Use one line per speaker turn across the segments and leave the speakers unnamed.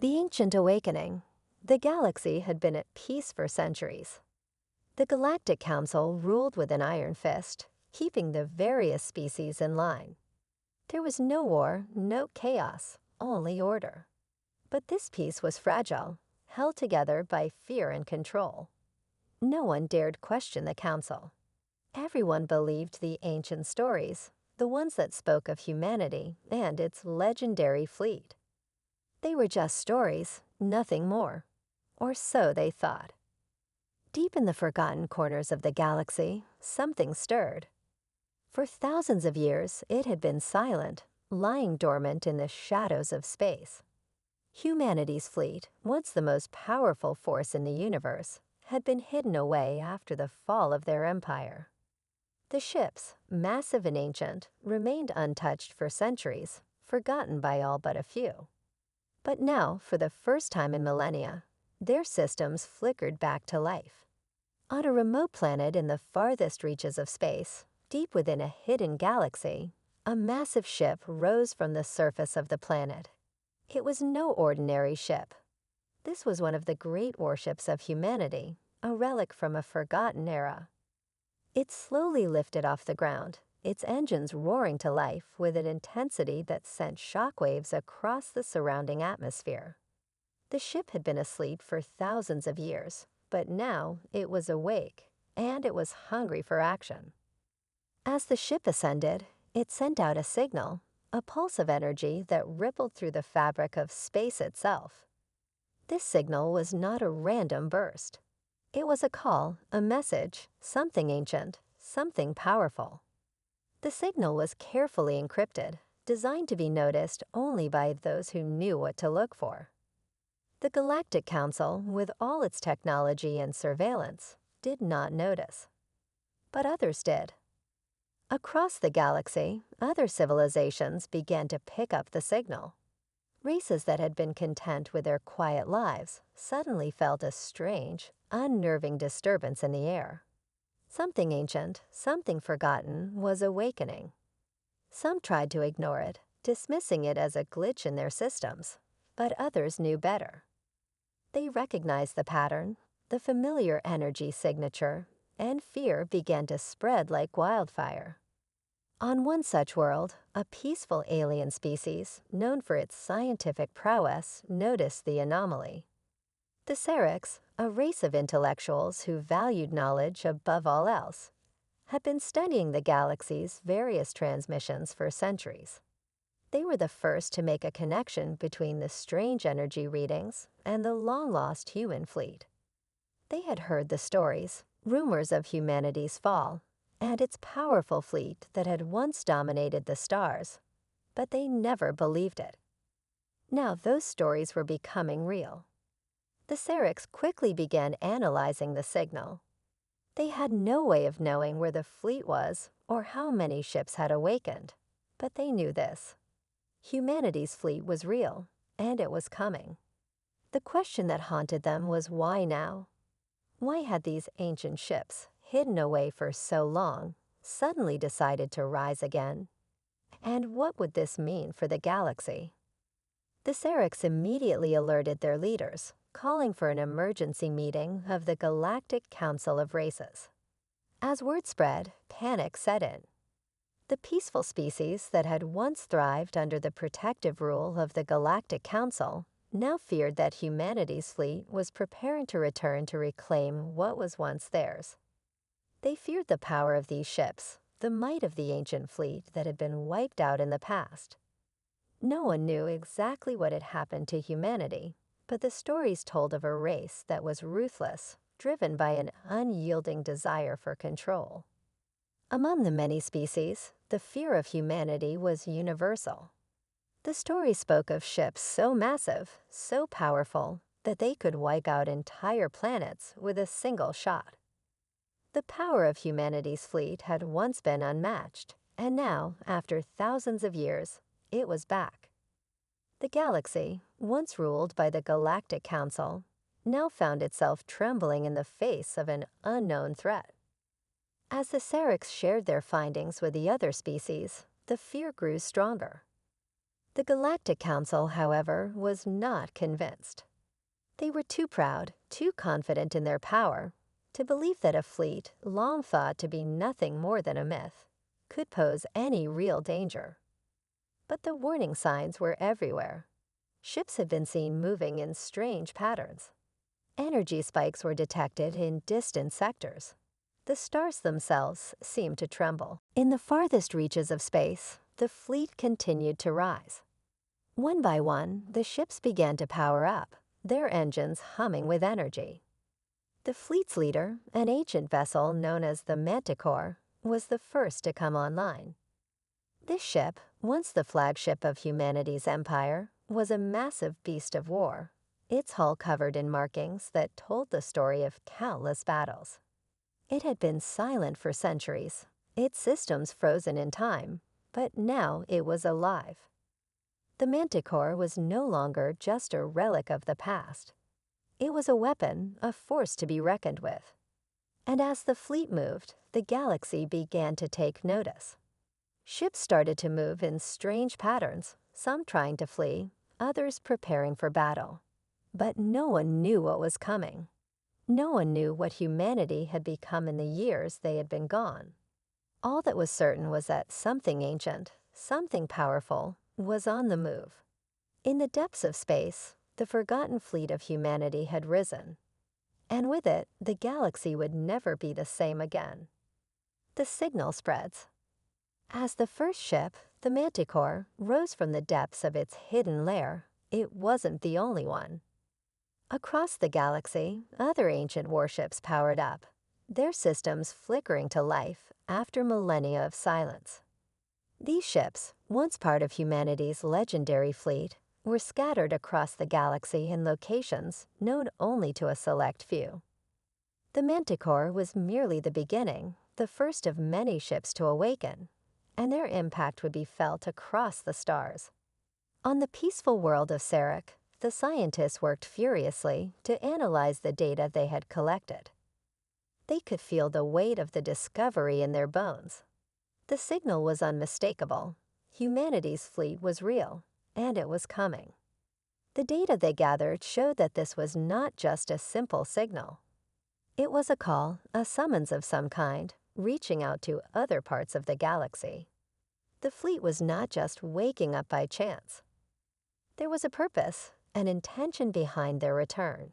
The Ancient Awakening. The galaxy had been at peace for centuries. The Galactic Council ruled with an iron fist, keeping the various species in line. There was no war, no chaos, only order. But this peace was fragile, held together by fear and control. No one dared question the council. Everyone believed the ancient stories, the ones that spoke of humanity and its legendary fleet. They were just stories, nothing more. Or so they thought. Deep in the forgotten corners of the galaxy, something stirred. For thousands of years, it had been silent, lying dormant in the shadows of space. Humanity's fleet, once the most powerful force in the universe, had been hidden away after the fall of their empire. The ships, massive and ancient, remained untouched for centuries, forgotten by all but a few. But now, for the first time in millennia, their systems flickered back to life. On a remote planet in the farthest reaches of space, deep within a hidden galaxy, a massive ship rose from the surface of the planet. It was no ordinary ship. This was one of the great warships of humanity, a relic from a forgotten era. It slowly lifted off the ground, its engines roaring to life with an intensity that sent shockwaves across the surrounding atmosphere. The ship had been asleep for thousands of years, but now it was awake, and it was hungry for action. As the ship ascended, it sent out a signal, a pulse of energy that rippled through the fabric of space itself. This signal was not a random burst. It was a call, a message, something ancient, something powerful. The signal was carefully encrypted, designed to be noticed only by those who knew what to look for. The Galactic Council, with all its technology and surveillance, did not notice. But others did. Across the galaxy, other civilizations began to pick up the signal. Races that had been content with their quiet lives suddenly felt a strange, unnerving disturbance in the air. Something ancient, something forgotten, was awakening. Some tried to ignore it, dismissing it as a glitch in their systems, but others knew better. They recognized the pattern, the familiar energy signature, and fear began to spread like wildfire. On one such world, a peaceful alien species, known for its scientific prowess, noticed the anomaly. The Syrinx, a race of intellectuals who valued knowledge above all else, had been studying the galaxy's various transmissions for centuries. They were the first to make a connection between the strange energy readings and the long-lost human fleet. They had heard the stories, rumors of humanity's fall, and its powerful fleet that had once dominated the stars, but they never believed it. Now those stories were becoming real. The Syrinx quickly began analyzing the signal. They had no way of knowing where the fleet was or how many ships had awakened, but they knew this. Humanity's fleet was real, and it was coming. The question that haunted them was why now? Why had these ancient ships, hidden away for so long, suddenly decided to rise again? And what would this mean for the galaxy? The Syrinx immediately alerted their leaders, calling for an emergency meeting of the Galactic Council of Races. As word spread, panic set in. The peaceful species that had once thrived under the protective rule of the Galactic Council now feared that humanity's fleet was preparing to return to reclaim what was once theirs. They feared the power of these ships, the might of the ancient fleet that had been wiped out in the past. No one knew exactly what had happened to humanity, but the stories told of a race that was ruthless, driven by an unyielding desire for control. Among the many species, the fear of humanity was universal. The story spoke of ships so massive, so powerful, that they could wipe out entire planets with a single shot. The power of humanity's fleet had once been unmatched, and now, after thousands of years, it was back. The galaxy, once ruled by the Galactic Council, now found itself trembling in the face of an unknown threat. As the Syrinx shared their findings with the other species, the fear grew stronger. The Galactic Council, however, was not convinced. They were too proud, too confident in their power, to believe that a fleet, long thought to be nothing more than a myth, could pose any real danger. But the warning signs were everywhere. Ships had been seen moving in strange patterns. Energy spikes were detected in distant sectors. The stars themselves seemed to tremble. In the farthest reaches of space, the fleet continued to rise. One by one, the ships began to power up, their engines humming with energy. The fleet's leader, an ancient vessel known as the Manticore, was the first to come online. This ship, once the flagship of humanity's empire, was a massive beast of war, its hull covered in markings that told the story of countless battles. It had been silent for centuries, its systems frozen in time, but now it was alive. The Manticore was no longer just a relic of the past. It was a weapon, a force to be reckoned with. And as the fleet moved, the galaxy began to take notice. Ships started to move in strange patterns, some trying to flee, others preparing for battle. But no one knew what was coming. No one knew what humanity had become in the years they had been gone. All that was certain was that something ancient, something powerful, was on the move. In the depths of space, the forgotten fleet of humanity had risen. And with it, the galaxy would never be the same again. The signal spreads. As the first ship, the Manticore, rose from the depths of its hidden lair, it wasn't the only one. Across the galaxy, other ancient warships powered up, their systems flickering to life after millennia of silence. These ships, once part of humanity's legendary fleet, were scattered across the galaxy in locations known only to a select few. The Manticore was merely the beginning, the first of many ships to awaken, and their impact would be felt across the stars. On the peaceful world of Sarek, the scientists worked furiously to analyze the data they had collected. They could feel the weight of the discovery in their bones. The signal was unmistakable. Humanity's fleet was real, and it was coming. The data they gathered showed that this was not just a simple signal. It was a call, a summons of some kind, reaching out to other parts of the galaxy. The fleet was not just waking up by chance. There was a purpose, an intention behind their return.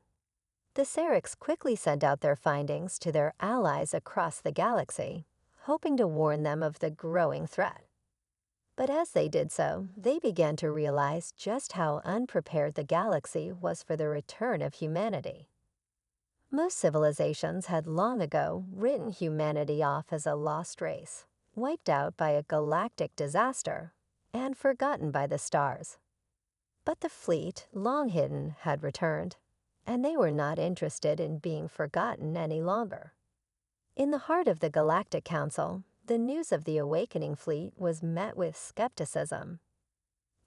The Sareks quickly sent out their findings to their allies across the galaxy, hoping to warn them of the growing threat. But as they did so, they began to realize just how unprepared the galaxy was for the return of humanity. Most civilizations had long ago written humanity off as a lost race, wiped out by a galactic disaster, and forgotten by the stars. But the fleet, long hidden, had returned, and they were not interested in being forgotten any longer. In the heart of the Galactic Council, the news of the awakening fleet was met with skepticism.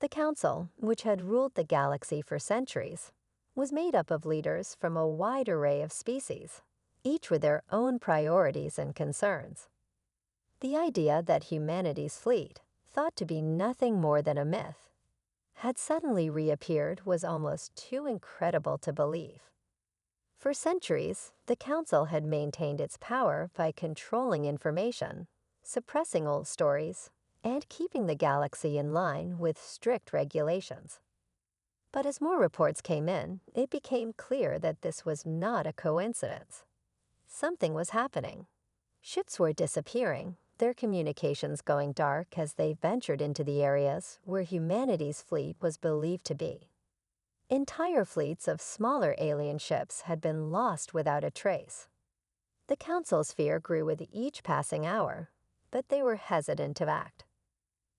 The Council, which had ruled the galaxy for centuries, was made up of leaders from a wide array of species, each with their own priorities and concerns. The idea that humanity's fleet, thought to be nothing more than a myth, had suddenly reappeared was almost too incredible to believe. For centuries, the Council had maintained its power by controlling information, suppressing old stories, and keeping the galaxy in line with strict regulations. But as more reports came in, it became clear that this was not a coincidence. Something was happening. Ships were disappearing, their communications going dark as they ventured into the areas where humanity's fleet was believed to be. Entire fleets of smaller alien ships had been lost without a trace. The Council's fear grew with each passing hour, but they were hesitant to act.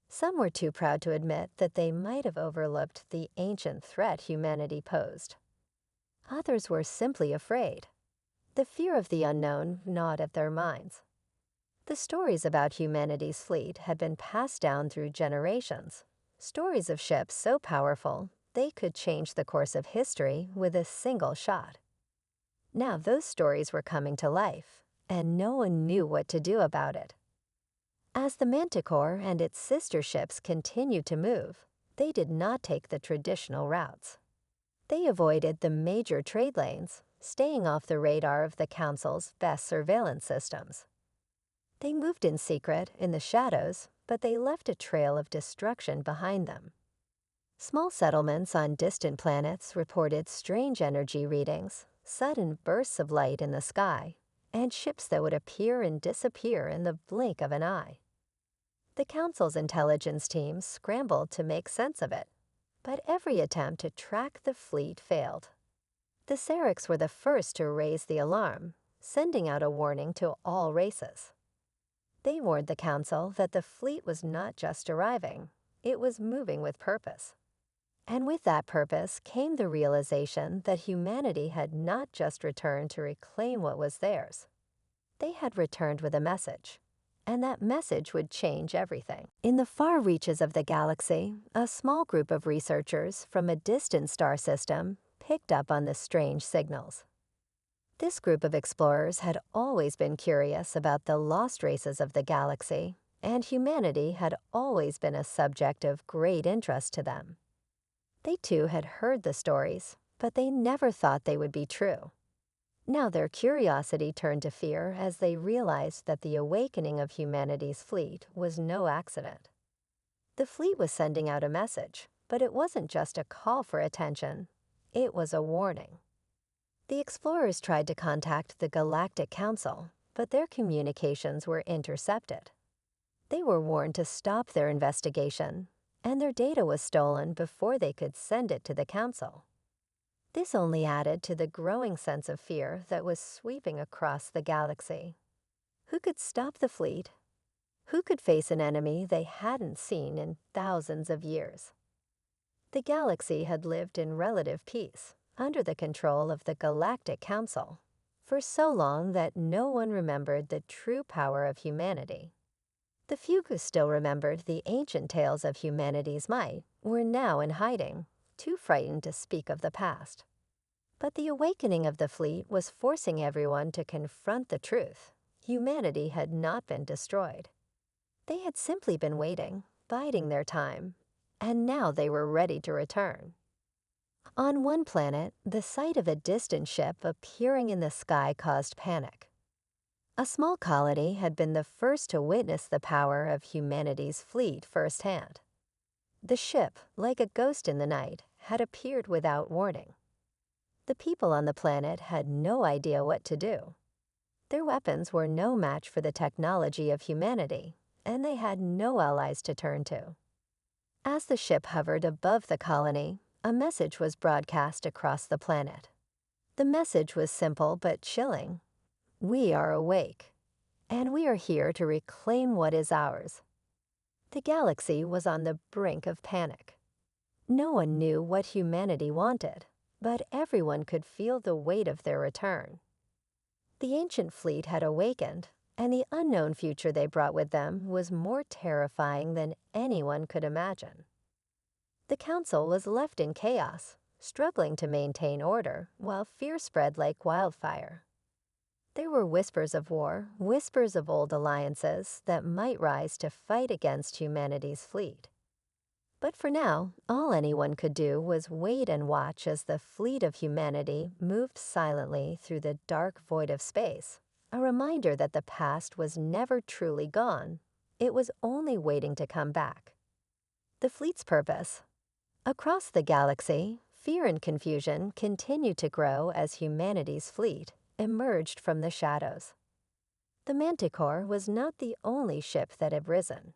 Some were too proud to admit that they might have overlooked the ancient threat humanity posed. Others were simply afraid. The fear of the unknown gnawed at their minds. The stories about humanity's fleet had been passed down through generations, stories of ships so powerful they could change the course of history with a single shot. Now those stories were coming to life, and no one knew what to do about it. As the Manticore and its sister ships continued to move, They did not take the traditional routes. They avoided the major trade lanes, staying off the radar of the Council's best surveillance systems. They moved in secret, in the shadows, but they left a trail of destruction behind them. Small settlements on distant planets reported strange energy readings, sudden bursts of light in the sky, and ships that would appear and disappear in the blink of an eye. The Council's intelligence teams scrambled to make sense of it, but every attempt to track the fleet failed. The Serics were the first to raise the alarm, sending out a warning to all races. They warned the Council that the fleet was not just arriving, it was moving with purpose. And with that purpose came the realization that humanity had not just returned to reclaim what was theirs. They had returned with a message, and that message would change everything. In the far reaches of the galaxy, a small group of researchers from a distant star system picked up on the strange signals. This group of explorers had always been curious about the lost races of the galaxy, and humanity had always been a subject of great interest to them. They too had heard the stories, but they never thought they would be true. Now their curiosity turned to fear as they realized that the awakening of humanity's fleet was no accident. The fleet was sending out a message, but it wasn't just a call for attention, it was a warning. The explorers tried to contact the Galactic Council, but their communications were intercepted. They were warned to stop their investigation, and their data was stolen before they could send it to the Council. This only added to the growing sense of fear that was sweeping across the galaxy. Who could stop the fleet? Who could face an enemy they hadn't seen in thousands of years? The galaxy had lived in relative peace, under the control of the Galactic Council, for so long that no one remembered the true power of humanity. The few who still remembered the ancient tales of humanity's might were now in hiding, too frightened to speak of the past. But the awakening of the fleet was forcing everyone to confront the truth. Humanity had not been destroyed. They had simply been waiting, biding their time, and now they were ready to return. On one planet, the sight of a distant ship appearing in the sky caused panic. A small colony had been the first to witness the power of humanity's fleet firsthand. The ship, like a ghost in the night, had appeared without warning. The people on the planet had no idea what to do. Their weapons were no match for the technology of humanity, and they had no allies to turn to. As the ship hovered above the colony, a message was broadcast across the planet. The message was simple but chilling. We are awake, and we are here to reclaim what is ours. The galaxy was on the brink of panic. No one knew what humanity wanted, but everyone could feel the weight of their return. The ancient fleet had awakened, and the unknown future they brought with them was more terrifying than anyone could imagine. The Council was left in chaos, struggling to maintain order, while fear spread like wildfire. There were whispers of war, whispers of old alliances that might rise to fight against humanity's fleet. But for now, all anyone could do was wait and watch as the fleet of humanity moved silently through the dark void of space, a reminder that the past was never truly gone. It was only waiting to come back. The fleet's purpose. Across the galaxy, fear and confusion continued to grow as humanity's fleet emerged from the shadows. The Manticore was not the only ship that had risen.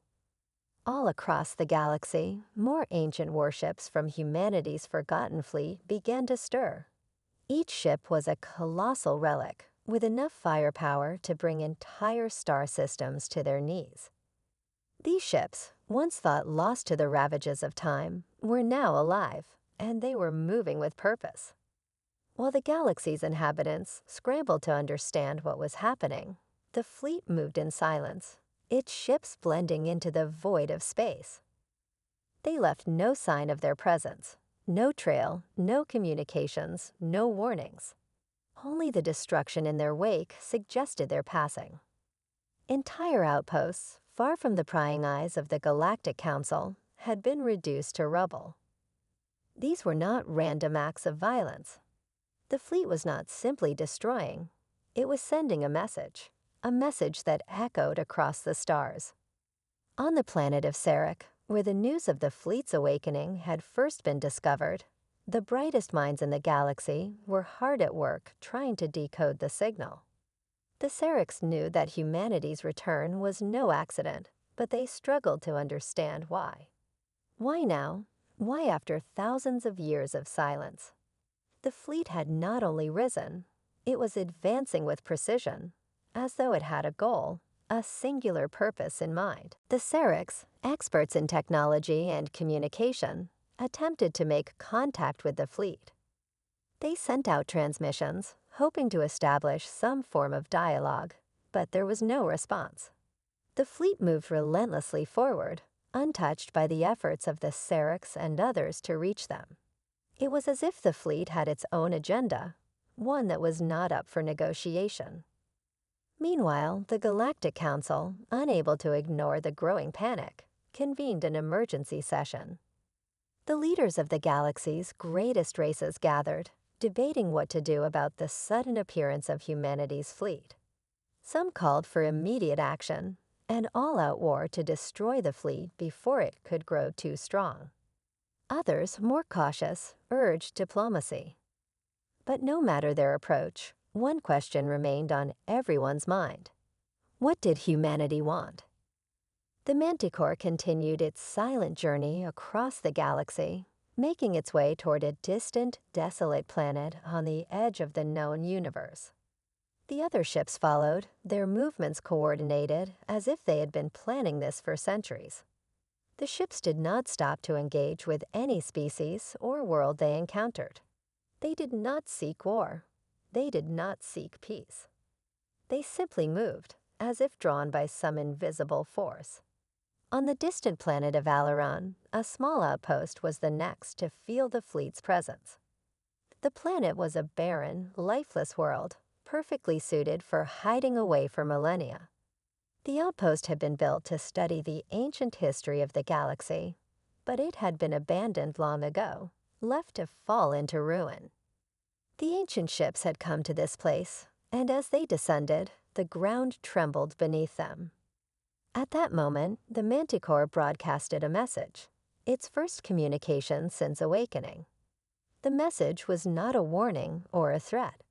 All across the galaxy, more ancient warships from humanity's forgotten fleet began to stir. Each ship was a colossal relic, with enough firepower to bring entire star systems to their knees. These ships, once thought lost to the ravages of time, were now alive, and they were moving with purpose. While the galaxy's inhabitants scrambled to understand what was happening, the fleet moved in silence, its ships blending into the void of space. They left no sign of their presence, no trail, no communications, no warnings. Only the destruction in their wake suggested their passing. Entire outposts, far from the prying eyes of the Galactic Council, had been reduced to rubble. These were not random acts of violence. The fleet was not simply destroying, it was sending a message that echoed across the stars. On the planet of Sarek, where the news of the fleet's awakening had first been discovered, the brightest minds in the galaxy were hard at work trying to decode the signal. The Sareks knew that humanity's return was no accident, but they struggled to understand why. Why now? Why after thousands of years of silence? The fleet had not only risen, it was advancing with precision, as though it had a goal, a singular purpose in mind. The Sareks, experts in technology and communication, attempted to make contact with the fleet. They sent out transmissions, hoping to establish some form of dialogue, but there was no response. The fleet moved relentlessly forward, untouched by the efforts of the Sareks and others to reach them. It was as if the fleet had its own agenda, one that was not up for negotiation. Meanwhile, the Galactic Council, unable to ignore the growing panic, convened an emergency session. The leaders of the galaxy's greatest races gathered, debating what to do about the sudden appearance of humanity's fleet. Some called for immediate action, an all-out war to destroy the fleet before it could grow too strong. Others, more cautious, urged diplomacy. But no matter their approach, one question remained on everyone's mind. What did humanity want? The Manticore continued its silent journey across the galaxy, making its way toward a distant, desolate planet on the edge of the known universe. The other ships followed, their movements coordinated as if they had been planning this for centuries. The ships did not stop to engage with any species or world they encountered. They did not seek war. They did not seek peace. They simply moved, as if drawn by some invisible force. On the distant planet of Alaron, a small outpost was the next to feel the fleet's presence. The planet was a barren, lifeless world, perfectly suited for hiding away for millennia. The outpost had been built to study the ancient history of the galaxy, but it had been abandoned long ago, left to fall into ruin. The ancient ships had come to this place, and as they descended, the ground trembled beneath them. At that moment, the Manticore broadcasted a message, its first communication since awakening. The message was not a warning or a threat.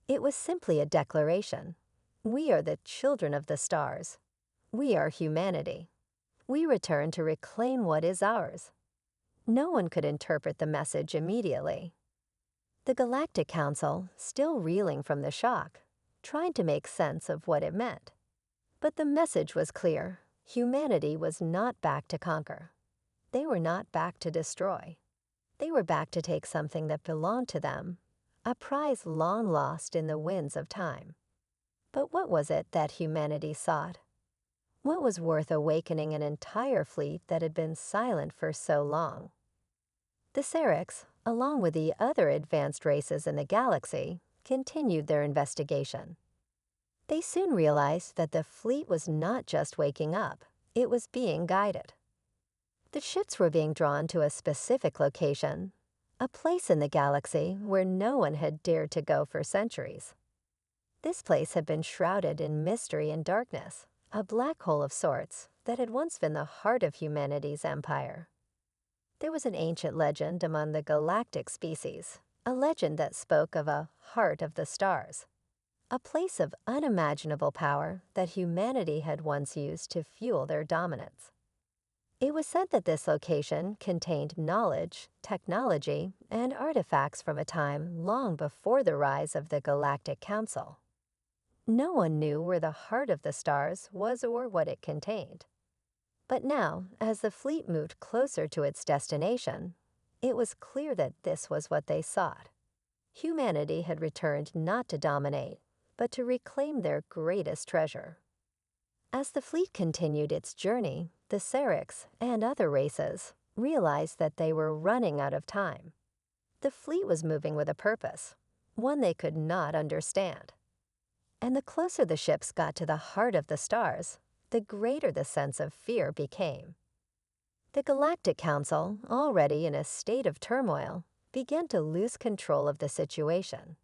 It was simply a declaration. We are the children of the stars. We are humanity. We return to reclaim what is ours. No one could interpret the message immediately. The Galactic Council, still reeling from the shock, tried to make sense of what it meant. But the message was clear. Humanity was not back to conquer. They were not back to destroy. They were back to take something that belonged to them, a prize long lost in the winds of time. But what was it that humanity sought? What was worth awakening an entire fleet that had been silent for so long? The Sareks, along with the other advanced races in the galaxy, continued their investigation. They soon realized that the fleet was not just waking up, it was being guided. The ships were being drawn to a specific location, a place in the galaxy where no one had dared to go for centuries. This place had been shrouded in mystery and darkness, a black hole of sorts that had once been the heart of humanity's empire. There was an ancient legend among the galactic species, a legend that spoke of a heart of the stars, a place of unimaginable power that humanity had once used to fuel their dominance. It was said that this location contained knowledge, technology, and artifacts from a time long before the rise of the Galactic Council. No one knew where the heart of the stars was or what it contained. But now, as the fleet moved closer to its destination, it was clear that this was what they sought. Humanity had returned not to dominate, but to reclaim their greatest treasure. As the fleet continued its journey, the Sareks and other races realized that they were running out of time. The fleet was moving with a purpose, one they could not understand. And the closer the ships got to the heart of the stars, the greater the sense of fear became. The Galactic Council, already in a state of turmoil, began to lose control of the situation.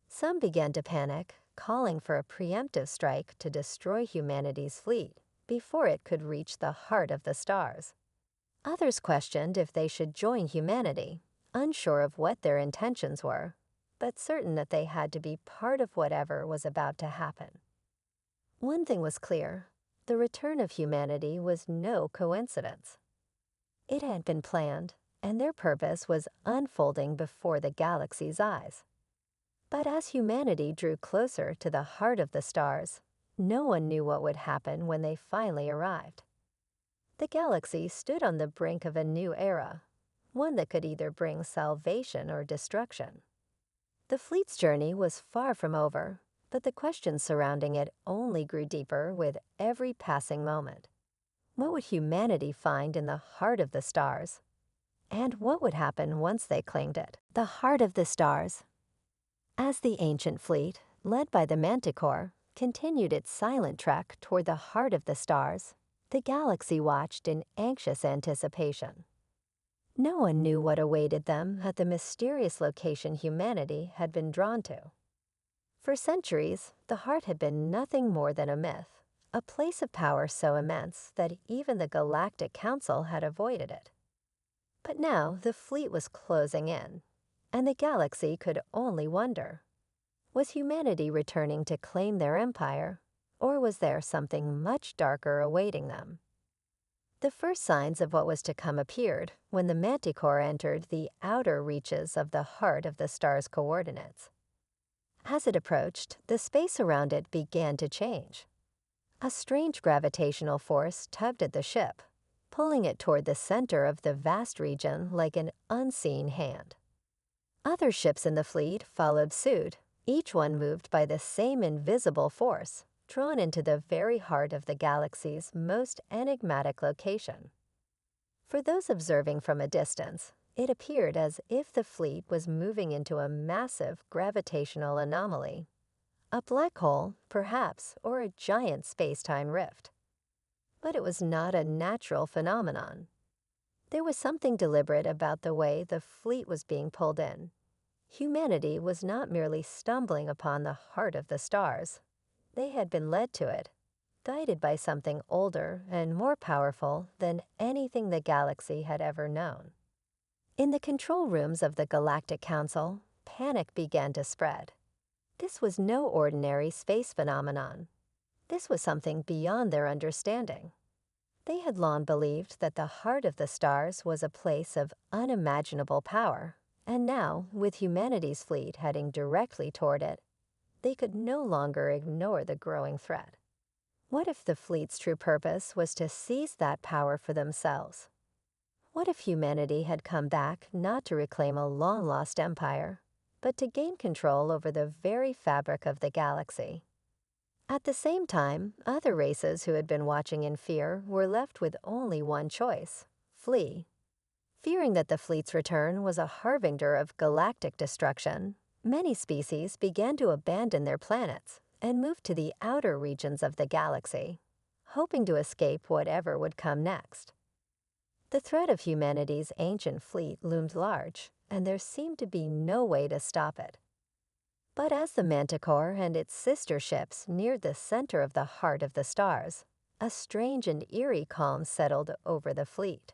Some began to panic, calling for a preemptive strike to destroy humanity's fleet before it could reach the heart of the stars. Others questioned if they should join humanity, unsure of what their intentions were, but certain that they had to be part of whatever was about to happen. One thing was clear: the return of humanity was no coincidence. It had been planned, and their purpose was unfolding before the galaxy's eyes. But as humanity drew closer to the heart of the stars, no one knew what would happen when they finally arrived. The galaxy stood on the brink of a new era, one that could either bring salvation or destruction. The fleet's journey was far from over, but the questions surrounding it only grew deeper with every passing moment. What would humanity find in the heart of the stars? And what would happen once they claimed it? The heart of the stars. As the ancient fleet, led by the Manticore, continued its silent trek toward the heart of the stars, the galaxy watched in anxious anticipation. No one knew what awaited them at the mysterious location humanity had been drawn to. For centuries, the heart had been nothing more than a myth, a place of power so immense that even the Galactic Council had avoided it. But now the fleet was closing in, and the galaxy could only wonder: was humanity returning to claim their empire, or was there something much darker awaiting them? The first signs of what was to come appeared when the Manticore entered the outer reaches of the heart of the star's coordinates. As it approached, the space around it began to change. A strange gravitational force tugged at the ship, pulling it toward the center of the vast region like an unseen hand. Other ships in the fleet followed suit, each one moved by the same invisible force, drawn into the very heart of the galaxy's most enigmatic location. For those observing from a distance, it appeared as if the fleet was moving into a massive gravitational anomaly. A black hole, perhaps, or a giant space-time rift. But it was not a natural phenomenon. There was something deliberate about the way the fleet was being pulled in. Humanity was not merely stumbling upon the heart of the stars. They had been led to it, guided by something older and more powerful than anything the galaxy had ever known. In the control rooms of the Galactic Council, panic began to spread. This was no ordinary space phenomenon. This was something beyond their understanding. They had long believed that the heart of the stars was a place of unimaginable power, and now, with humanity's fleet heading directly toward it, they could no longer ignore the growing threat. What if the fleet's true purpose was to seize that power for themselves? What if humanity had come back not to reclaim a long-lost empire, but to gain control over the very fabric of the galaxy? At the same time, other races who had been watching in fear were left with only one choice: flee. Fearing that the fleet's return was a harbinger of galactic destruction, many species began to abandon their planets and move to the outer regions of the galaxy, hoping to escape whatever would come next. The threat of humanity's ancient fleet loomed large, and there seemed to be no way to stop it. But as the Manticore and its sister ships neared the center of the heart of the stars, a strange and eerie calm settled over the fleet.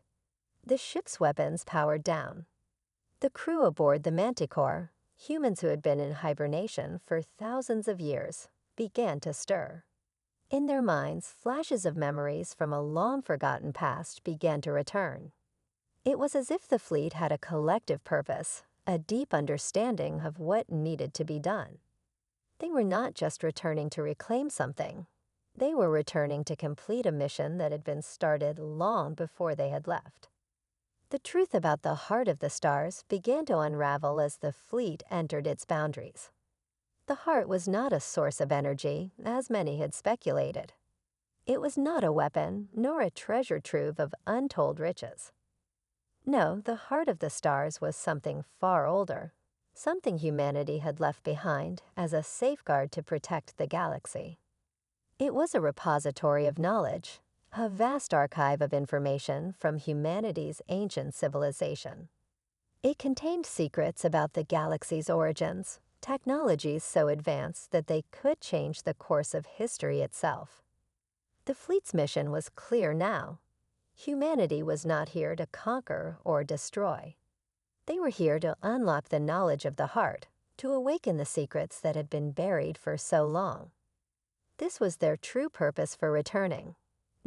The ship's weapons powered down. The crew aboard the Manticore, humans who had been in hibernation for thousands of years, began to stir. In their minds, flashes of memories from a long-forgotten past began to return. It was as if the fleet had a collective purpose, a deep understanding of what needed to be done. They were not just returning to reclaim something. They were returning to complete a mission that had been started long before they had left. The truth about the heart of the stars began to unravel as the fleet entered its boundaries. The heart was not a source of energy, as many had speculated. It was not a weapon, nor a treasure trove of untold riches. No, the heart of the stars was something far older, something humanity had left behind as a safeguard to protect the galaxy. It was a repository of knowledge, a vast archive of information from humanity's ancient civilization. It contained secrets about the galaxy's origins, technologies so advanced that they could change the course of history itself. The fleet's mission was clear now. Humanity was not here to conquer or destroy. They were here to unlock the knowledge of the heart, to awaken the secrets that had been buried for so long. This was their true purpose for returning,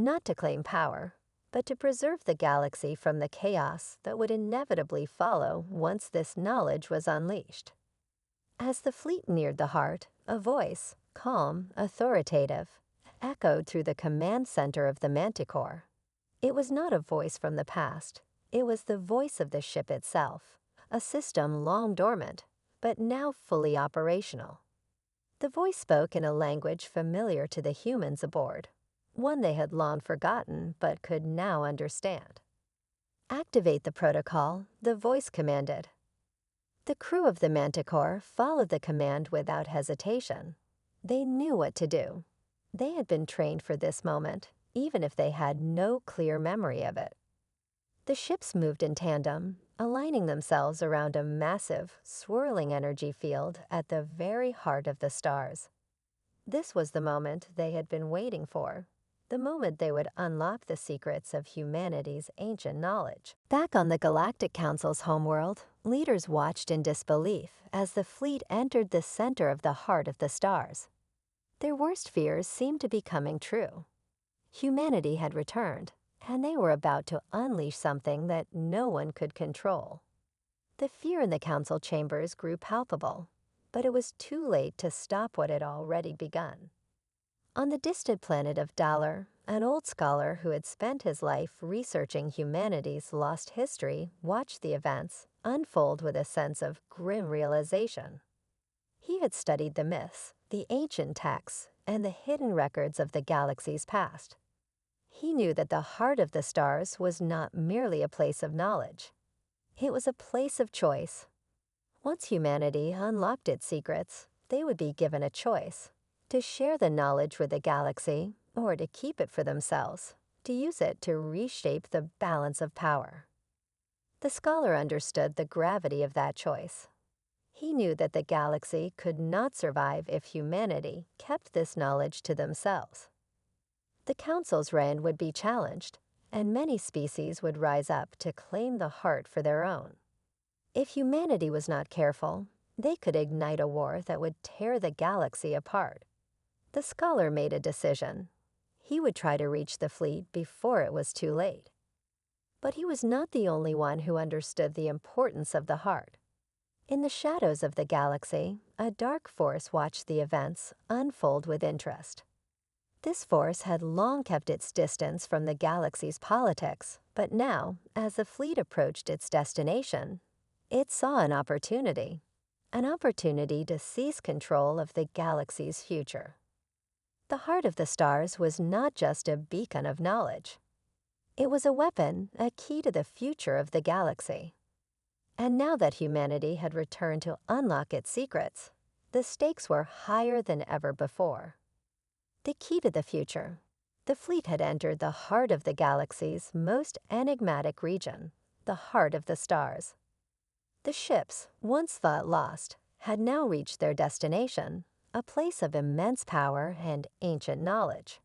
not to claim power, but to preserve the galaxy from the chaos that would inevitably follow once this knowledge was unleashed. As the fleet neared the heart, a voice, calm, authoritative, echoed through the command center of the Manticore. It was not a voice from the past. It was the voice of the ship itself, a system long dormant, but now fully operational. The voice spoke in a language familiar to the humans aboard, one they had long forgotten but could now understand. "Activate the protocol," the voice commanded. The crew of the Manticore followed the command without hesitation. They knew what to do. They had been trained for this moment, even if they had no clear memory of it. The ships moved in tandem, aligning themselves around a massive, swirling energy field at the very heart of the stars. This was the moment they had been waiting for, the moment they would unlock the secrets of humanity's ancient knowledge. Back on the Galactic Council's homeworld, leaders watched in disbelief as the fleet entered the center of the heart of the stars. Their worst fears seemed to be coming true. Humanity had returned, and they were about to unleash something that no one could control. The fear in the council chambers grew palpable, but it was too late to stop what had already begun. On the distant planet of Dalar, an old scholar who had spent his life researching humanity's lost history watched the events unfold with a sense of grim realization. He had studied the myths, the ancient texts, and the hidden records of the galaxy's past. He knew that the heart of the stars was not merely a place of knowledge. It was a place of choice. Once humanity unlocked its secrets, they would be given a choice: to share the knowledge with the galaxy or to keep it for themselves, to use it to reshape the balance of power. The scholar understood the gravity of that choice. He knew that the galaxy could not survive if humanity kept this knowledge to themselves. The Council's reign would be challenged, and many species would rise up to claim the heart for their own. If humanity was not careful, they could ignite a war that would tear the galaxy apart. The scholar made a decision. He would try to reach the fleet before it was too late. But he was not the only one who understood the importance of the heart. In the shadows of the galaxy, a dark force watched the events unfold with interest. This force had long kept its distance from the galaxy's politics, but now, as the fleet approached its destination, it saw an opportunity to seize control of the galaxy's future. The heart of the stars was not just a beacon of knowledge. It was a weapon, a key to the future of the galaxy. And now that humanity had returned to unlock its secrets, the stakes were higher than ever before. The key to the future. The fleet had entered the heart of the galaxy's most enigmatic region, the heart of the stars. The ships, once thought lost, had now reached their destination, a place of immense power and ancient knowledge.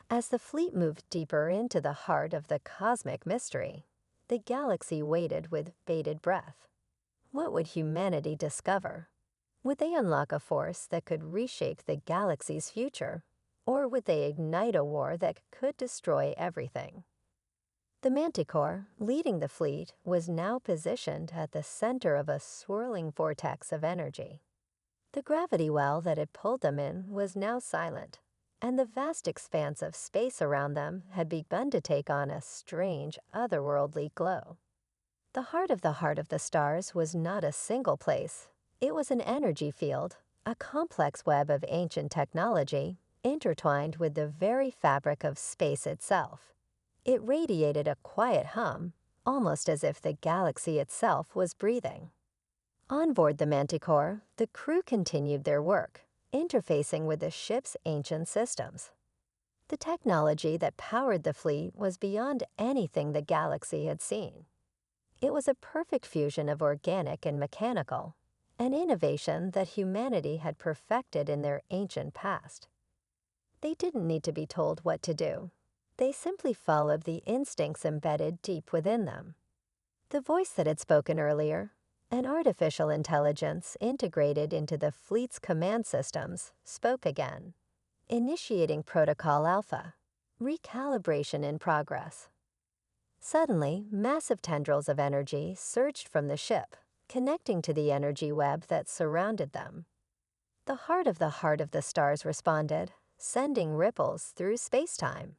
As the fleet moved deeper into the heart of the cosmic mystery, the galaxy waited with bated breath. What would humanity discover? Would they unlock a force that could reshape the galaxy's future? Or would they ignite a war that could destroy everything? The Manticore, leading the fleet, was now positioned at the center of a swirling vortex of energy. The gravity well that had pulled them in was now silent, and the vast expanse of space around them had begun to take on a strange, otherworldly glow. The heart of the stars was not a single place. It was an energy field, a complex web of ancient technology, intertwined with the very fabric of space itself. It radiated a quiet hum, almost as if the galaxy itself was breathing. On board the Manticore, the crew continued their work, interfacing with the ship's ancient systems. The technology that powered the fleet was beyond anything the galaxy had seen. It was a perfect fusion of organic and mechanical, an innovation that humanity had perfected in their ancient past. They didn't need to be told what to do. They simply followed the instincts embedded deep within them. The voice that had spoken earlier, an artificial intelligence integrated into the fleet's command systems, spoke again, initiating Protocol Alpha, recalibration in progress. Suddenly, massive tendrils of energy surged from the ship, connecting to the energy web that surrounded them. The heart of the stars responded, sending ripples through space-time.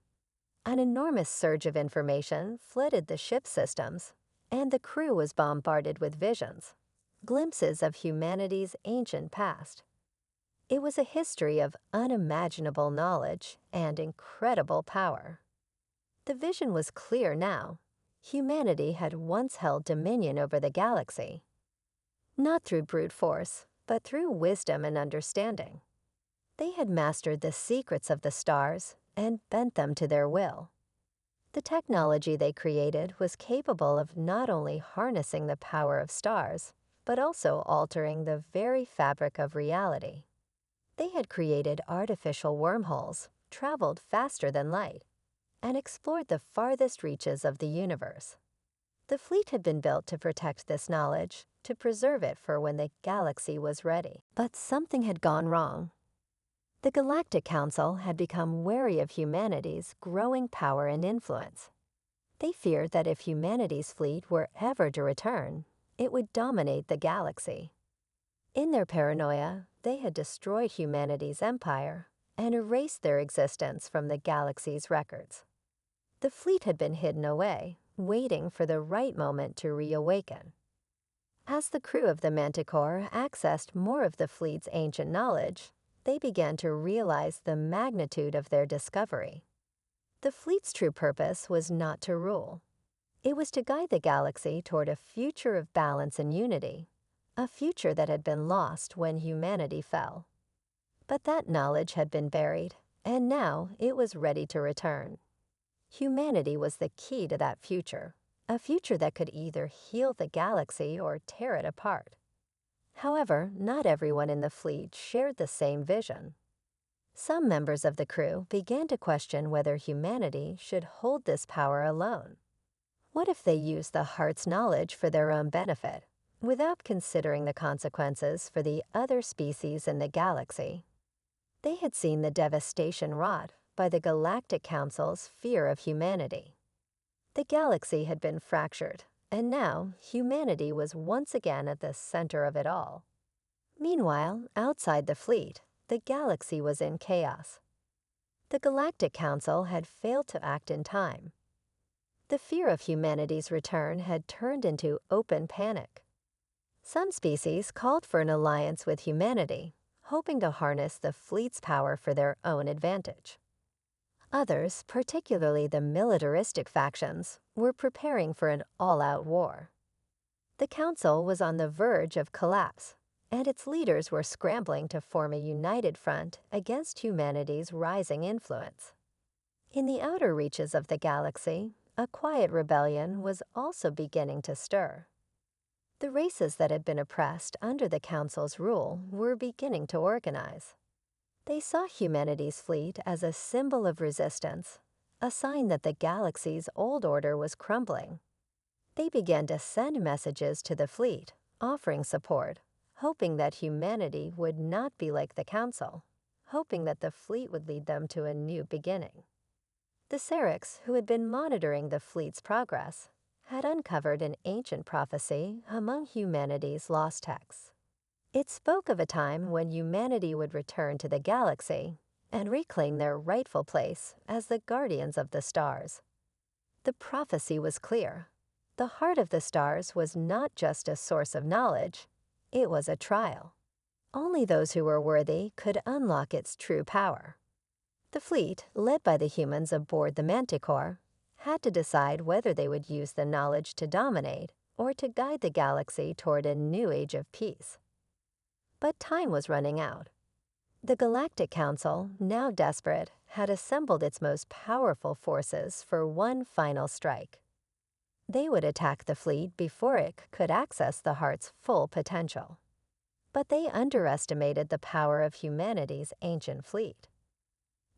An enormous surge of information flooded the ship's systems, and the crew was bombarded with visions, glimpses of humanity's ancient past. It was a history of unimaginable knowledge and incredible power. The vision was clear now. Humanity had once held dominion over the galaxy, not through brute force, but through wisdom and understanding. They had mastered the secrets of the stars and bent them to their will. The technology they created was capable of not only harnessing the power of stars, but also altering the very fabric of reality. They had created artificial wormholes, traveled faster than light, and explored the farthest reaches of the universe. The fleet had been built to protect this knowledge, to preserve it for when the galaxy was ready. But something had gone wrong. The Galactic Council had become wary of humanity's growing power and influence. They feared that if humanity's fleet were ever to return, it would dominate the galaxy. In their paranoia, they had destroyed humanity's empire and erased their existence from the galaxy's records. The fleet had been hidden away, waiting for the right moment to reawaken. As the crew of the Manticore accessed more of the fleet's ancient knowledge, they began to realize the magnitude of their discovery. The fleet's true purpose was not to rule. It was to guide the galaxy toward a future of balance and unity, a future that had been lost when humanity fell. But that knowledge had been buried, and now it was ready to return. Humanity was the key to that future, a future that could either heal the galaxy or tear it apart. However, not everyone in the fleet shared the same vision. Some members of the crew began to question whether humanity should hold this power alone. What if they used the heart's knowledge for their own benefit, without considering the consequences for the other species in the galaxy? They had seen the devastation wrought by the Galactic Council's fear of humanity. The galaxy had been fractured, and now humanity was once again at the center of it all. Meanwhile, outside the fleet, the galaxy was in chaos. The Galactic Council had failed to act in time. The fear of humanity's return had turned into open panic. Some species called for an alliance with humanity, hoping to harness the fleet's power for their own advantage. Others, particularly the militaristic factions, were preparing for an all-out war. The Council was on the verge of collapse, and its leaders were scrambling to form a united front against humanity's rising influence. In the outer reaches of the galaxy, a quiet rebellion was also beginning to stir. The races that had been oppressed under the Council's rule were beginning to organize. They saw humanity's fleet as a symbol of resistance, a sign that the galaxy's old order was crumbling. They began to send messages to the fleet, offering support, hoping that humanity would not be like the Council, hoping that the fleet would lead them to a new beginning. The Syrinx, who had been monitoring the fleet's progress, had uncovered an ancient prophecy among humanity's lost texts. It spoke of a time when humanity would return to the galaxy and reclaim their rightful place as the guardians of the stars. The prophecy was clear. The heart of the stars was not just a source of knowledge, it was a trial. Only those who were worthy could unlock its true power. The fleet, led by the humans aboard the Manticore, had to decide whether they would use the knowledge to dominate or to guide the galaxy toward a new age of peace. But time was running out. The Galactic Council, now desperate, had assembled its most powerful forces for one final strike. They would attack the fleet before it could access the Heart's full potential. But they underestimated the power of humanity's ancient fleet.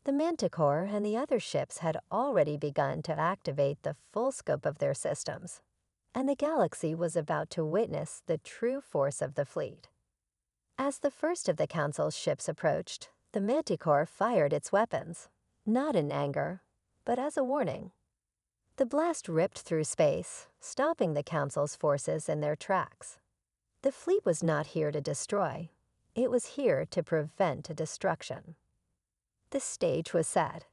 The Manticore and the other ships had already begun to activate the full scope of their systems, and the galaxy was about to witness the true force of the fleet. As the first of the Council's ships approached, the Manticore fired its weapons, not in anger, but as a warning. The blast ripped through space, stopping the Council's forces in their tracks. The fleet was not here to destroy. It was here to prevent a destruction. The stage was set.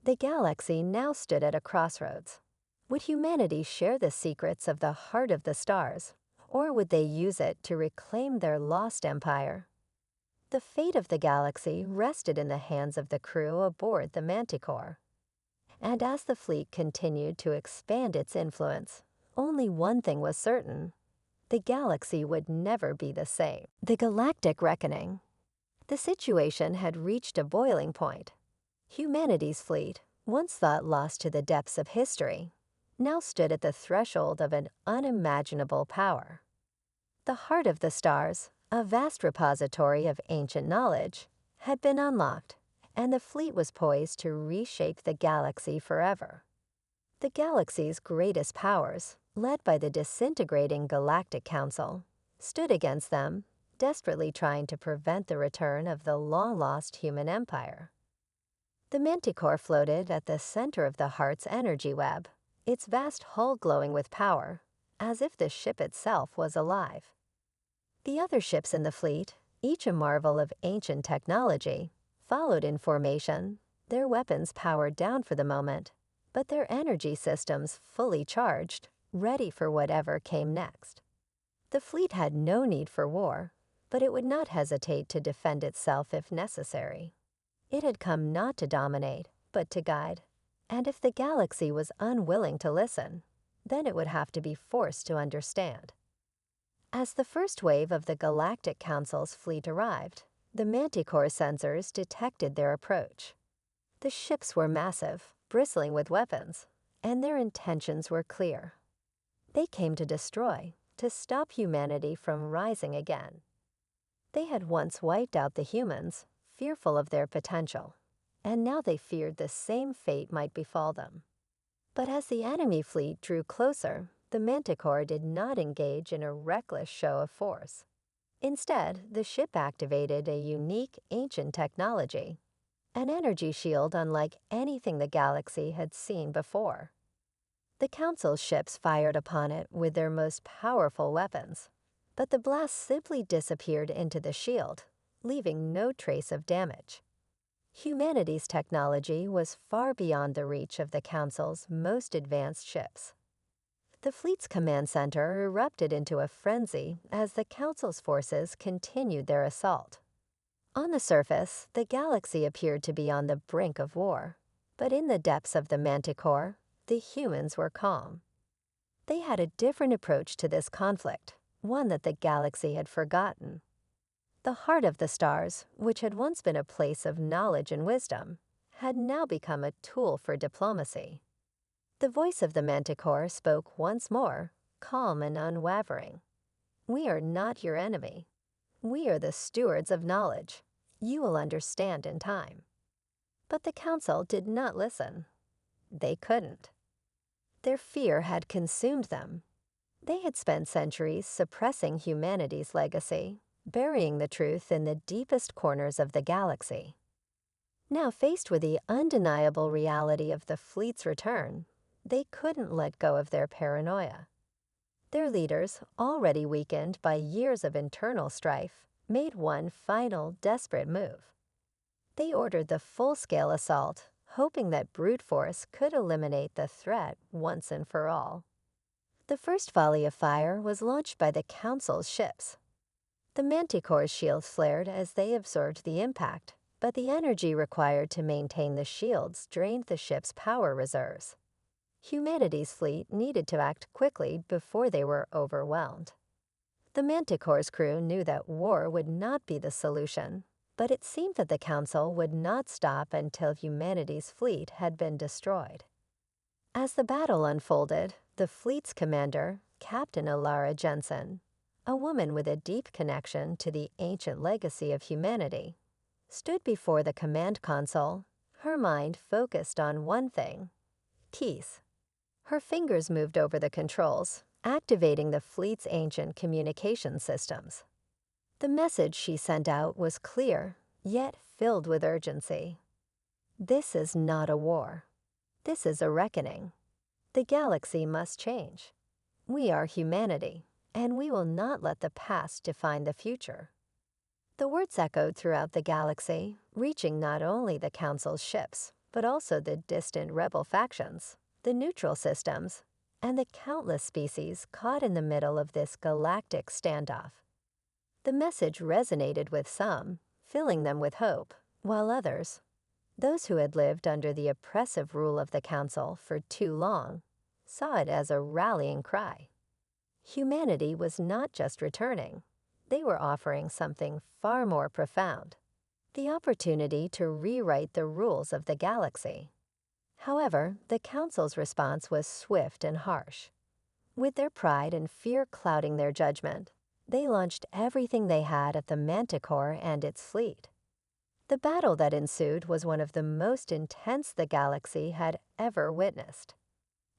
The galaxy now stood at a crossroads. Would humanity share the secrets of the heart of the stars, or would they use it to reclaim their lost empire? The fate of the galaxy rested in the hands of the crew aboard the Manticore. And as the fleet continued to expand its influence, only one thing was certain: the galaxy would never be the same. The Galactic Reckoning. The situation had reached a boiling point. Humanity's fleet, once thought lost to the depths of history, now stood at the threshold of an unimaginable power. The heart of the stars, a vast repository of ancient knowledge, had been unlocked, and the fleet was poised to reshape the galaxy forever. The galaxy's greatest powers, led by the disintegrating Galactic Council, stood against them, desperately trying to prevent the return of the long-lost human empire. The Manticore floated at the center of the Heart's energy web, its vast hull glowing with power, as if the ship itself was alive. The other ships in the fleet, each a marvel of ancient technology, followed in formation, their weapons powered down for the moment, but their energy systems fully charged, ready for whatever came next. The fleet had no need for war, but it would not hesitate to defend itself if necessary. It had come not to dominate, but to guide, and if the galaxy was unwilling to listen, then it would have to be forced to understand. As the first wave of the Galactic Council's fleet arrived, the Manticore sensors detected their approach. The ships were massive, bristling with weapons, and their intentions were clear. They came to destroy, to stop humanity from rising again. They had once wiped out the humans, fearful of their potential, and now they feared the same fate might befall them. But as the enemy fleet drew closer, the Manticore did not engage in a reckless show of force. Instead, the ship activated a unique ancient technology, an energy shield unlike anything the galaxy had seen before. The Council's ships fired upon it with their most powerful weapons, but the blast simply disappeared into the shield, leaving no trace of damage. Humanity's technology was far beyond the reach of the Council's most advanced ships. The fleet's command center erupted into a frenzy as the Council's forces continued their assault. On the surface, the galaxy appeared to be on the brink of war, but in the depths of the Manticore, the humans were calm. They had a different approach to this conflict, one that the galaxy had forgotten. The heart of the stars, which had once been a place of knowledge and wisdom, had now become a tool for diplomacy. The voice of the Manticore spoke once more, calm and unwavering. "We are not your enemy. We are the stewards of knowledge. You will understand in time." But the Council did not listen. They couldn't. Their fear had consumed them. They had spent centuries suppressing humanity's legacy, burying the truth in the deepest corners of the galaxy. Now faced with the undeniable reality of the fleet's return, they couldn't let go of their paranoia. Their leaders, already weakened by years of internal strife, made one final, desperate move. They ordered the full-scale assault, hoping that brute force could eliminate the threat once and for all. The first volley of fire was launched by the Council's ships. The Manticore's shields flared as they absorbed the impact, but the energy required to maintain the shields drained the ship's power reserves. Humanity's fleet needed to act quickly before they were overwhelmed. The Manticore's crew knew that war would not be the solution. But it seemed that the Council would not stop until humanity's fleet had been destroyed. As the battle unfolded, the fleet's commander, Captain Alara Jensen, a woman with a deep connection to the ancient legacy of humanity, stood before the command console, her mind focused on one thing: peace. Her fingers moved over the controls, activating the fleet's ancient communication systems. The message she sent out was clear, yet filled with urgency. This is not a war. This is a reckoning. The galaxy must change. We are humanity, and we will not let the past define the future. The words echoed throughout the galaxy, reaching not only the Council's ships, but also the distant rebel factions, the neutral systems, and the countless species caught in the middle of this galactic standoff. The message resonated with some, filling them with hope, while others, those who had lived under the oppressive rule of the Council for too long, saw it as a rallying cry. Humanity was not just returning. They were offering something far more profound: the opportunity to rewrite the rules of the galaxy. However, the Council's response was swift and harsh. With their pride and fear clouding their judgment, they launched everything they had at the Manticore and its fleet. The battle that ensued was one of the most intense the galaxy had ever witnessed.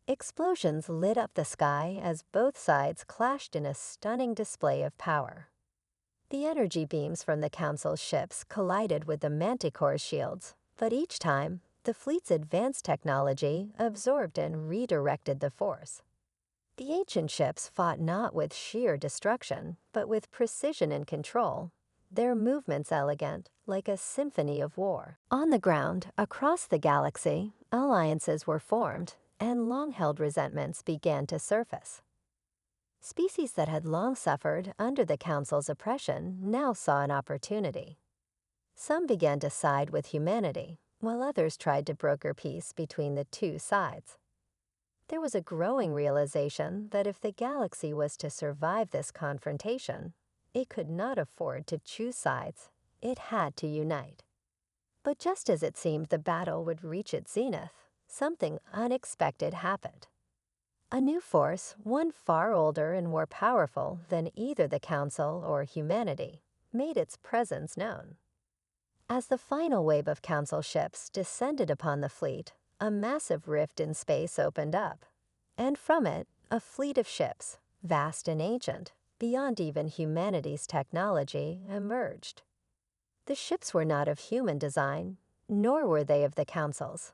Explosions lit up the sky as both sides clashed in a stunning display of power. The energy beams from the Council's ships collided with the Manticore's shields, but each time, the fleet's advanced technology absorbed and redirected the force. The ancient ships fought not with sheer destruction, but with precision and control, their movements elegant, like a symphony of war. On the ground, across the galaxy, alliances were formed, and long-held resentments began to surface. Species that had long suffered under the Council's oppression now saw an opportunity. Some began to side with humanity, while others tried to broker peace between the two sides. There was a growing realization that if the galaxy was to survive this confrontation, it could not afford to choose sides. It had to unite. But just as it seemed the battle would reach its zenith, something unexpected happened. A new force, one far older and more powerful than either the Council or humanity, made its presence known. As the final wave of Council ships descended upon the fleet, a massive rift in space opened up, and from it, a fleet of ships, vast and ancient, beyond even humanity's technology, emerged. The ships were not of human design, nor were they of the Council's.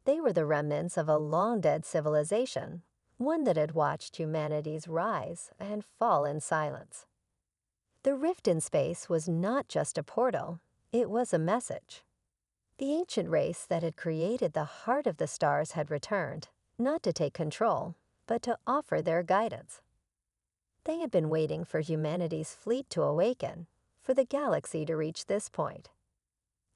They were the remnants of a long-dead civilization, one that had watched humanity's rise and fall in silence. The rift in space was not just a portal, it was a message. The ancient race that had created the heart of the stars had returned, not to take control, but to offer their guidance. They had been waiting for humanity's fleet to awaken, for the galaxy to reach this point.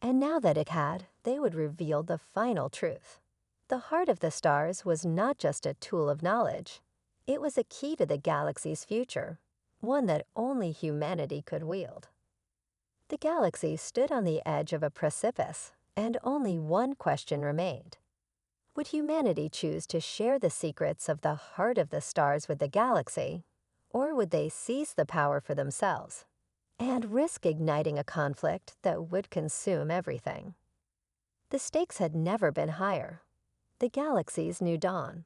And now that it had, they would reveal the final truth. The heart of the stars was not just a tool of knowledge. It was a key to the galaxy's future, one that only humanity could wield. The galaxy stood on the edge of a precipice, and only one question remained. Would humanity choose to share the secrets of the heart of the stars with the galaxy, or would they seize the power for themselves and risk igniting a conflict that would consume everything? The stakes had never been higher. The galaxy's new dawn.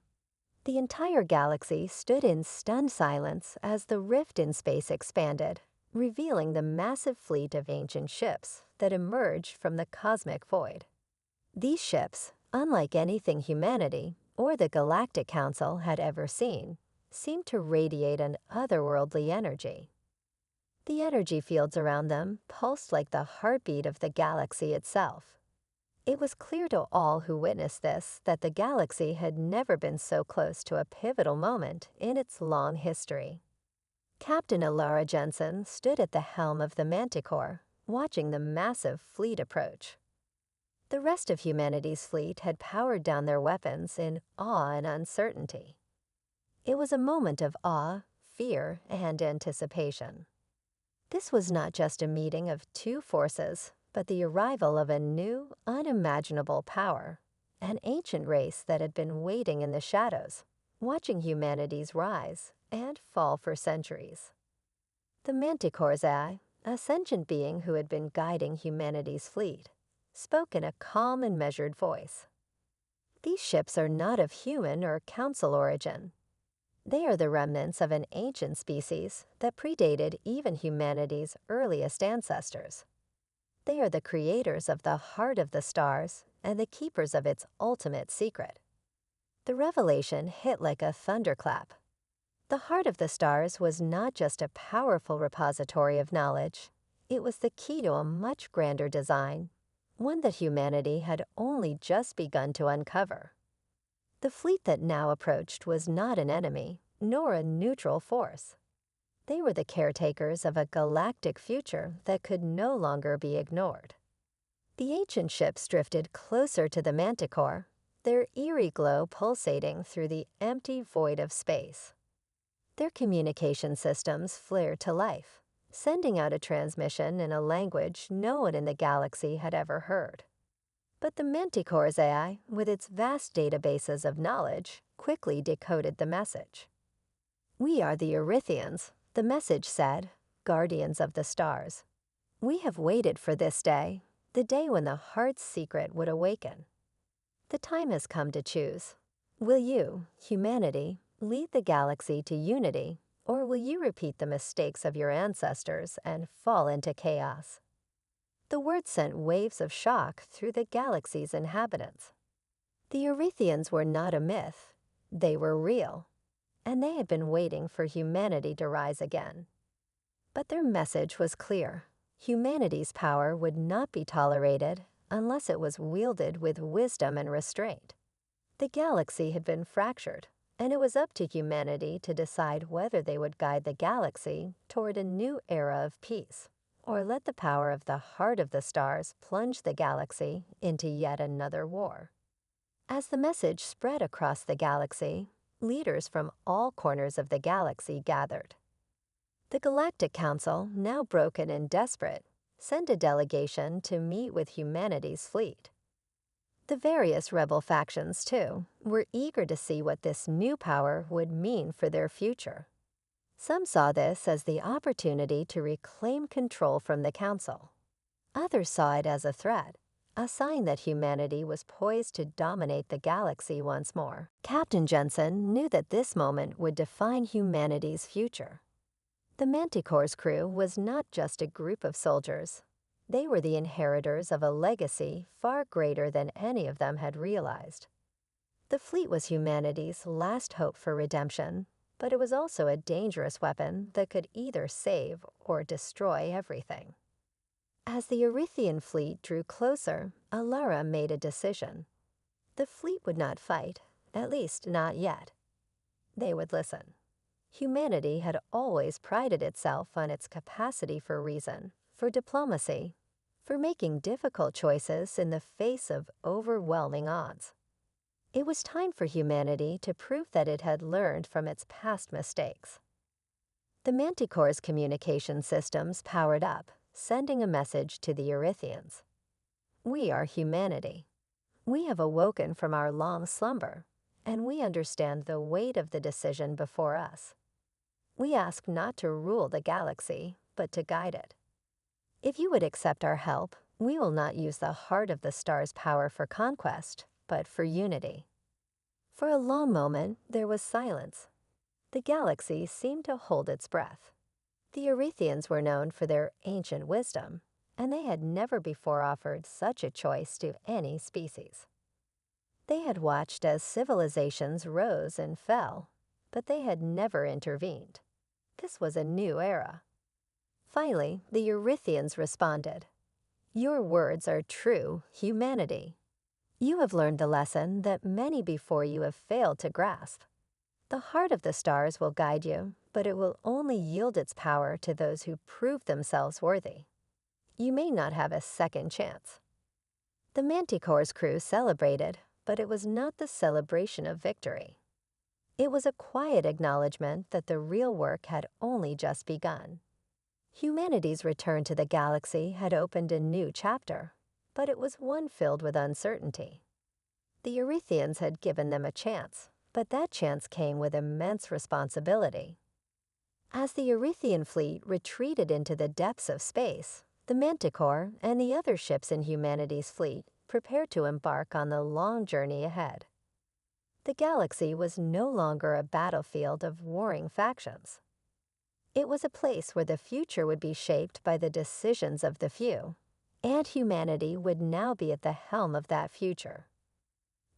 The entire galaxy stood in stunned silence as the rift in space expanded, revealing the massive fleet of ancient ships that emerged from the cosmic void. These ships, unlike anything humanity or the Galactic Council had ever seen, seemed to radiate an otherworldly energy. The energy fields around them pulsed like the heartbeat of the galaxy itself. It was clear to all who witnessed this that the galaxy had never been so close to a pivotal moment in its long history. Captain Alara Jensen stood at the helm of the Manticore, watching the massive fleet approach. The rest of humanity's fleet had powered down their weapons in awe and uncertainty. It was a moment of awe, fear, and anticipation. This was not just a meeting of two forces, but the arrival of a new, unimaginable power, an ancient race that had been waiting in the shadows, watching humanity's rise and fall for centuries. The Manticore's eye, a sentient being who had been guiding humanity's fleet, spoke in a calm and measured voice. These ships are not of human or council origin. They are the remnants of an ancient species that predated even humanity's earliest ancestors. They are the creators of the heart of the stars and the keepers of its ultimate secret. The revelation hit like a thunderclap. The heart of the stars was not just a powerful repository of knowledge, it was the key to a much grander design, one that humanity had only just begun to uncover. The fleet that now approached was not an enemy, nor a neutral force. They were the caretakers of a galactic future that could no longer be ignored. The ancient ships drifted closer to the Manticore, their eerie glow pulsating through the empty void of space. Their communication systems flared to life, sending out a transmission in a language no one in the galaxy had ever heard. But the Manticore's AI, with its vast databases of knowledge, quickly decoded the message. "We are the Erythians," the message said, "guardians of the stars. We have waited for this day, the day when the heart's secret would awaken. The time has come to choose. Will you, humanity, lead the galaxy to unity, or will you repeat the mistakes of your ancestors and fall into chaos?" The word sent waves of shock through the galaxy's inhabitants. The Erythians were not a myth. They were real, and they had been waiting for humanity to rise again. But their message was clear. Humanity's power would not be tolerated unless it was wielded with wisdom and restraint. The galaxy had been fractured, and it was up to humanity to decide whether they would guide the galaxy toward a new era of peace, or let the power of the heart of the stars plunge the galaxy into yet another war. As the message spread across the galaxy, leaders from all corners of the galaxy gathered. The Galactic Council, now broken and desperate, sent a delegation to meet with humanity's fleet. The various rebel factions, too, were eager to see what this new power would mean for their future. Some saw this as the opportunity to reclaim control from the Council. Others saw it as a threat, a sign that humanity was poised to dominate the galaxy once more. Captain Jensen knew that this moment would define humanity's future. The Manticore's crew was not just a group of soldiers. They were the inheritors of a legacy far greater than any of them had realized. The fleet was humanity's last hope for redemption, but it was also a dangerous weapon that could either save or destroy everything. As the Erythian fleet drew closer, Alara made a decision. The fleet would not fight, at least not yet. They would listen. Humanity had always prided itself on its capacity for reason, for diplomacy, for making difficult choices in the face of overwhelming odds. It was time for humanity to prove that it had learned from its past mistakes. The Manticore's communication systems powered up, sending a message to the Erythians. "We are humanity. We have awoken from our long slumber, and we understand the weight of the decision before us. We ask not to rule the galaxy, but to guide it. If you would accept our help, we will not use the heart of the star's power for conquest, but for unity." For a long moment, there was silence. The galaxy seemed to hold its breath. The Erythians were known for their ancient wisdom, and they had never before offered such a choice to any species. They had watched as civilizations rose and fell, but they had never intervened. This was a new era. Finally, the Erythians responded. "Your words are true, humanity. You have learned the lesson that many before you have failed to grasp. The heart of the stars will guide you, but it will only yield its power to those who prove themselves worthy. You may not have a second chance." The Manticore's crew celebrated, but it was not the celebration of victory. It was a quiet acknowledgement that the real work had only just begun. Humanity's return to the galaxy had opened a new chapter, but it was one filled with uncertainty. The Eurythians had given them a chance, but that chance came with immense responsibility. As the Eurythian fleet retreated into the depths of space, the Manticore and the other ships in humanity's fleet prepared to embark on the long journey ahead. The galaxy was no longer a battlefield of warring factions. It was a place where the future would be shaped by the decisions of the few, and humanity would now be at the helm of that future.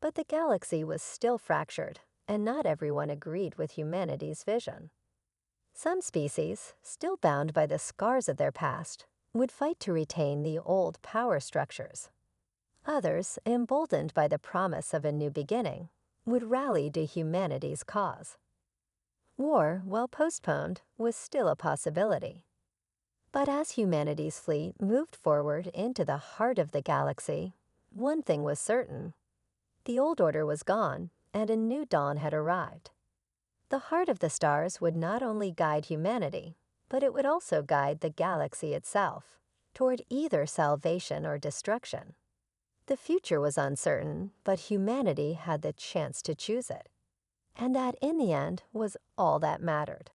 But the galaxy was still fractured, and not everyone agreed with humanity's vision. Some species, still bound by the scars of their past, would fight to retain the old power structures. Others, emboldened by the promise of a new beginning, would rally to humanity's cause. War, while postponed, was still a possibility. But as humanity's fleet moved forward into the heart of the galaxy, one thing was certain. The old order was gone, and a new dawn had arrived. The heart of the stars would not only guide humanity, but it would also guide the galaxy itself, toward either salvation or destruction. The future was uncertain, but humanity had the chance to choose it. And that, in the end, was all that mattered.